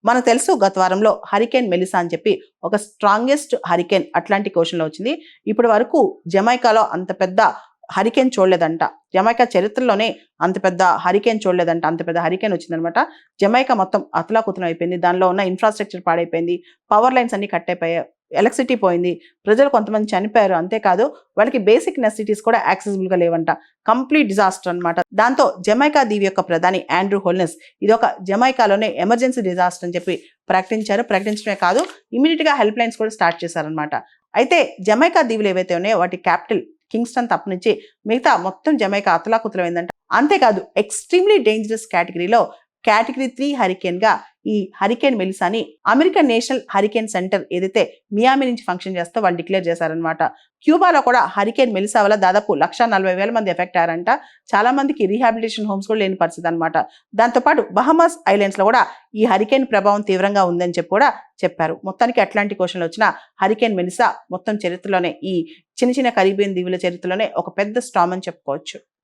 మనకు తెలుసు గత వారంలో హరికేన్ మెలిసా అని చెప్పి ఒక స్ట్రాంగెస్ట్ హరికేన్ అట్లాంటిక్ ఓషన్లో వచ్చింది. ఇప్పటి వరకు జమైకాలో అంత పెద్ద హరికేన్ చూడలేదంట. జమైకా చరిత్రలోనే అంత పెద్ద హరికేన్ చూడలేదంట. అంత పెద్ద హరికేన్ వచ్చిందనమాట. జమైకా మొత్తం అతలాకుతలం అయిపోయింది. దానిలో ఉన్న ఇన్ఫ్రాస్ట్రక్చర్ పాడైపోయింది. పవర్ లైన్స్ అన్ని కట్ అయిపోయాయి. ఎలక్ట్రిసిటీ పోయింది. ప్రజలు కొంతమంది చనిపోయారు. అంతేకాదు వాళ్ళకి బేసిక్ నెసిటీస్ కూడా యాక్సెసిబుల్గా లేవంట. కంప్లీట్ డిజాస్టర్ అనమాట. దాంతో జమైకా దీవి యొక్క ప్రధాని ఆండ్రూ హోల్నెస్ ఇది ఒక జమైకాలోనే ఎమర్జెన్సీ డిజాస్టర్ అని చెప్పి ప్రకటించారు. ప్రకటించడమే కాదు ఇమీడియట్గా హెల్ప్ లైన్స్ కూడా స్టార్ట్ చేశారనమాట. అయితే జమైకా దీవులు ఏవైతే ఉన్నాయో వాటి క్యాపిటల్ కింగ్స్టన్ తప్పనించి మిగతా మొత్తం జమైకా అతలాకుతలమైందంట. అంతేకాదు ఎక్స్ట్రీమ్లీ డేంజరస్ కేటగిరీలో కేటగిరీ 3 హరికేన్ గా ఈ హరికేన్ మెలిసాని అమెరికన్ నేషనల్ హరికేన్ సెంటర్ ఏదైతే మియామి నుంచి ఫంక్షన్ చేస్తే వాళ్ళు డిక్లేర్ చేశారనమాట. క్యూబాలో కూడా హరికేన్ మెలిసా వల్ల దాదాపు 1,40,000 మంది ఎఫెక్ట్ అయ్యారంట. చాలా మందికి రీహాబిలిటేషన్ హోమ్స్ కూడా లేని పరిస్థితి అనమాట. దాంతోపాటు బహమాస్ ఐలాండ్స్ లో కూడా ఈ హరికేన్ ప్రభావం తీవ్రంగా ఉందని చెప్పి కూడా చెప్పారు. మొత్తానికి అట్లాంటిక్ ఓషన్లో వచ్చిన హరికేన్ మెలిసా మొత్తం చరిత్రలోనే ఈ చిన్న చిన్న కరీబియన్ దీవుల చరిత్రలోనే ఒక పెద్ద స్టామ్ అని చెప్పుకోవచ్చు.